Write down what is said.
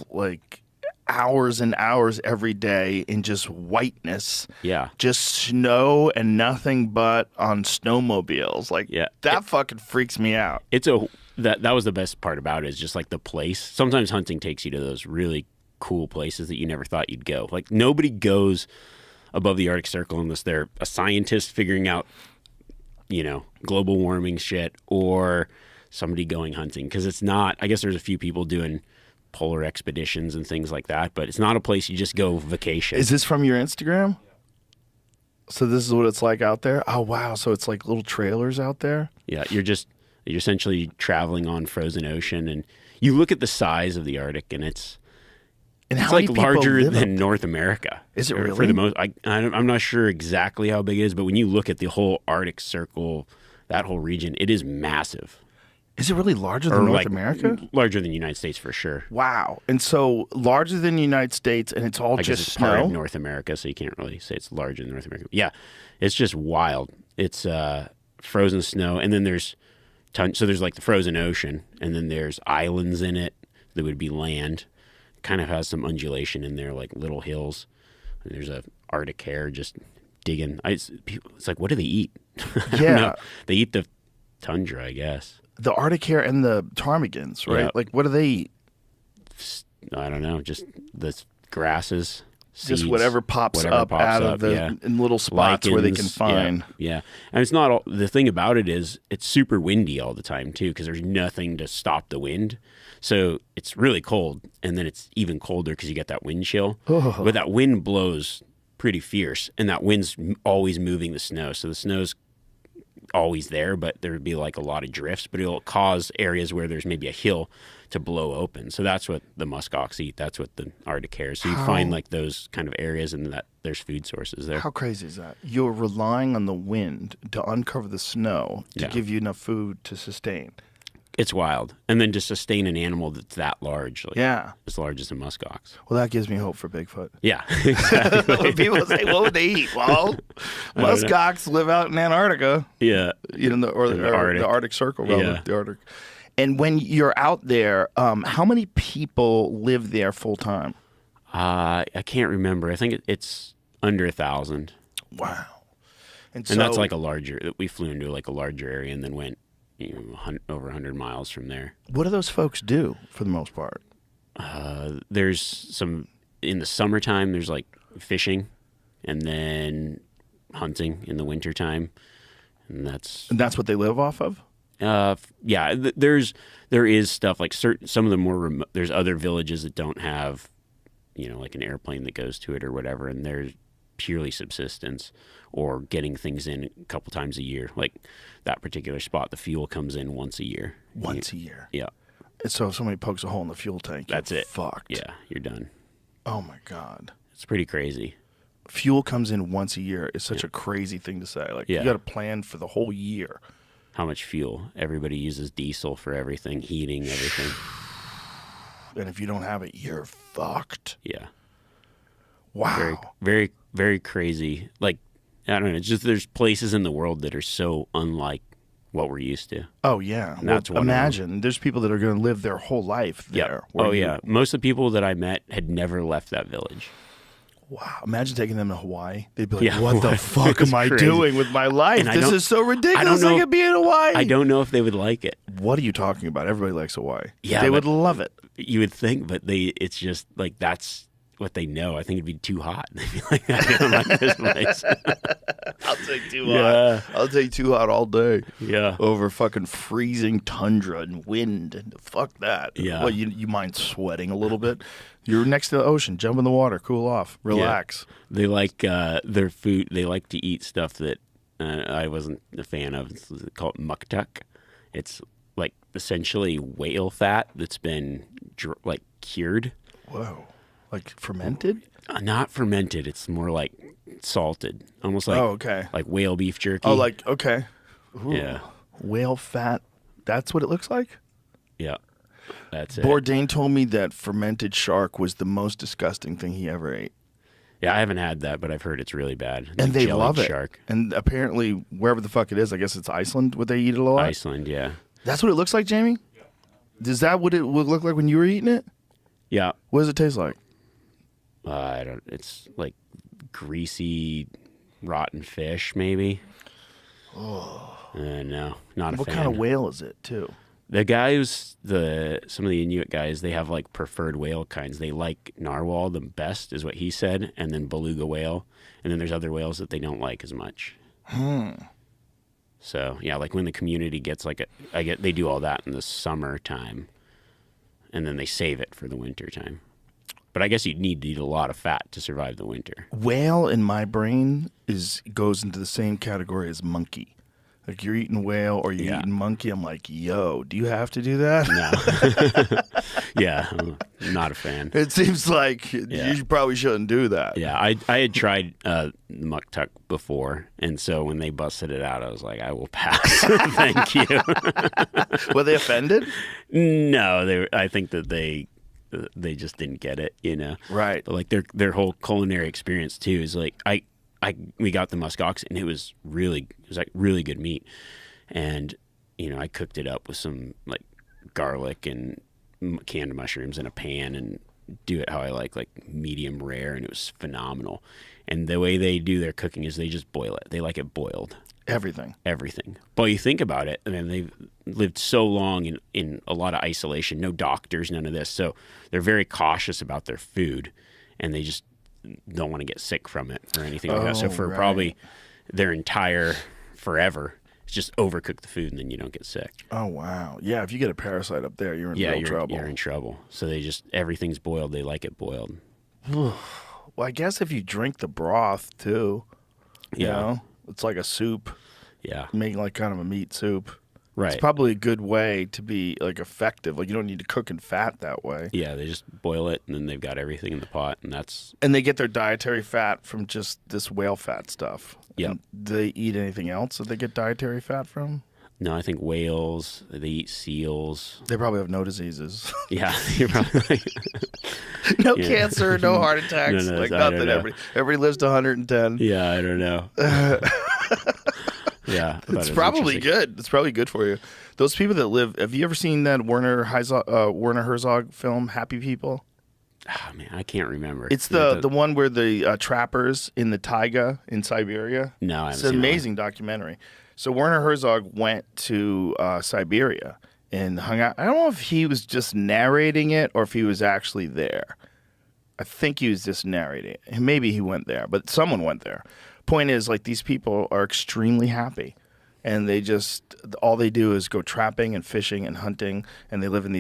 of like hours and hours every day in just whiteness. Yeah. Just snow and nothing but on snowmobiles. Like, that fucking freaks me out. That was the best part about it, is just like the place. Sometimes hunting takes you to those really cool places that you never thought you'd go. Like, nobody goes above the Arctic Circle unless they're a scientist figuring out, global warming shit, or somebody going hunting. Because it's not, I guess there's a few people doing polar expeditions and things like that, but it's not a place you just go vacation. Is this from your Instagram? So this is what it's like out there? Oh, wow. So it's like little trailers out there? Yeah, you're essentially traveling on frozen ocean, and you look at the size of the Arctic, and it's like larger than North America. Is it really? For the most, I'm not sure exactly how big it is, but when you look at the whole Arctic Circle, that whole region, it is massive. Is it really larger than North America? Larger than the United States for sure. Wow. And so larger than the United States, and it's all I just guess it's snow? part of North America, so you can't really say it's larger than North America. Yeah, it's just wild. It's frozen snow, and then there's like the frozen ocean, and then there's islands in it that would be land. Kind of has some undulation in there, like little hills. And there's a Arctic hare just digging. It's like, what do they eat? Yeah. They eat the tundra, I guess. The Arctic hare and the ptarmigans, right? Yeah. Like, what do they eat? I don't know, just the grasses, seeds, just whatever pops up out of in little spots where they can find. Yeah. And it's not all, the thing about it is it's super windy all the time too, because there's nothing to stop the wind. So it's really cold, and then it's even colder because you get that wind chill. Oh. But that wind blows pretty fierce, and that wind's always moving the snow. So the snow's always there, but there would be like a lot of drifts, but it'll cause areas where there's maybe a hill to blow open. So that's what the muskox eat. That's what the Arctic hare. So you find like those kind of areas, and that there's food sources there. How crazy is that? You're relying on the wind to uncover the snow to give you enough food to sustain. It's wild. And then to sustain an animal that's that large, like as large as a muskox. Well, that gives me hope for Bigfoot. Yeah, exactly. When people say, what would they eat? Well, muskox live out in Antarctica. Yeah. The Arctic Circle, rather. The Arctic. And when you're out there, how many people live there full time? I can't remember. I think it's under 1,000. Wow. And that's like we flew into like a larger area and then went over 100 miles from there. What do those folks do for the most part? There's some, in the summertime, there's like fishing, and then hunting in the wintertime. And that's what they live off of? Yeah, there is stuff like some of the more remote, there's other villages that don't have, like an airplane that goes to it or whatever, and there's purely subsistence or getting things in a couple times a year. Like that particular spot, the fuel comes in once a year. Once a year? Yeah. And so if somebody pokes a hole in the fuel tank, that's it. Fucked. Yeah, you're done. Oh my God. It's pretty crazy. Fuel comes in once a year is such a crazy thing to say. Like, you got to plan for the whole year. How much fuel? Everybody uses diesel for everything, heating, everything. And if you don't have it, you're fucked. Yeah. Wow. Very, very, very crazy. Like, I don't know. It's just there's places in the world that are so unlike what we're used to. Oh, yeah. And that's imagine there's people that are going to live their whole life there. Yeah. Oh, yeah. Most of the people that I met had never left that village. Wow. Imagine taking them to Hawaii. They'd be like, what the fuck am I doing with my life? And this is so ridiculous. I could be in Hawaii. I don't know if they would like it. What are you talking about? Everybody likes Hawaii. Yeah. They would love it. You would think, but it's just like that's what they know. I think it'd be too hot. They'd be like, I don't like this place. I'll take too hot. I'll take too hot all day. Yeah. Over fucking freezing tundra and wind. And fuck that. Yeah. Well, you mind sweating a little bit? You're next to the ocean. Jump in the water. Cool off. Relax. Yeah. They like their food. They like to eat stuff that I wasn't a fan of. It's called muktuk. It's like essentially whale fat that's been like cured. Whoa. Like fermented? Not fermented. It's more like salted. Almost like like whale beef jerky. Oh, like, okay. Ooh. Yeah. Whale fat. That's what it looks like? Yeah. That's it. Bourdain told me that fermented shark was the most disgusting thing he ever ate. Yeah, I haven't had that, but I've heard it's really bad. And they love it. Shark. And apparently, wherever the fuck it is, I guess it's Iceland, would they eat it a lot? Iceland, yeah. That's what it looks like, Jamie? Yeah. Is that what it would look like when you were eating it? Yeah. What does it taste like? I don't. It's like greasy, rotten fish, maybe. Oh. No, not a fan. What kind of whale is it, too? The guys, some of the Inuit guys, they have like preferred whale kinds. They like narwhal the best, is what he said, and then beluga whale, and then there's other whales that they don't like as much. So yeah, like when the community gets they do all that in the summertime, and then they save it for the winter time. But I guess you'd need to eat a lot of fat to survive the winter. Whale in my brain goes into the same category as monkey. Like you're eating whale or you're eating monkey, I'm like, yo, do you have to do that? No. Yeah, I'm not a fan. It seems like you probably shouldn't do that. Yeah, I had tried muktuk before, and so when they busted it out, I was like, I will pass. Thank you. Were they offended? No, I think that they just didn't get it, Right. But like their whole culinary experience too is like we got the muskox, and it was really good meat, and I cooked it up with some like garlic and canned mushrooms in a pan and do it how I like medium rare, and it was phenomenal. And the way they do their cooking is they just boil it. They like it boiled. Everything. But you think about it, I mean, they've lived so long in a lot of isolation, no doctors, none of this. So they're very cautious about their food, and they just don't want to get sick from it or anything like that. So for probably their entire forever, it's just overcook the food and then you don't get sick. Oh, wow. Yeah, if you get a parasite up there, you're in real trouble. You're in trouble. So everything's boiled. They like it boiled. Well, I guess if you drink the broth too, you know, it's like a soup. Yeah. Making like kind of a meat soup. Right. It's probably a good way to be like effective. Like you don't need to cook in fat that way. Yeah, they just boil it and then they've got everything in the pot, and they get their dietary fat from just this whale fat stuff. Yeah. Do they eat anything else that they get dietary fat from? No, I think whales, they eat seals. They probably have no diseases. Yeah, you're probably no cancer, no heart attacks, no, like nothing. Everybody lives to 110. Yeah, I don't know. Yeah, it's probably good. It's probably good for you. Those people that live. Have you ever seen that Werner Herzog film, Happy People? Oh man, I can't remember. It's the one where the trappers in the taiga in Siberia. No, it's an amazing documentary. So Werner Herzog went to Siberia and hung out. I don't know if he was just narrating it or if he was actually there. I think he was just narrating it. Maybe he went there, but someone went there. Point is, like, these people are extremely happy, and all they do is go trapping and fishing and hunting, and they live in these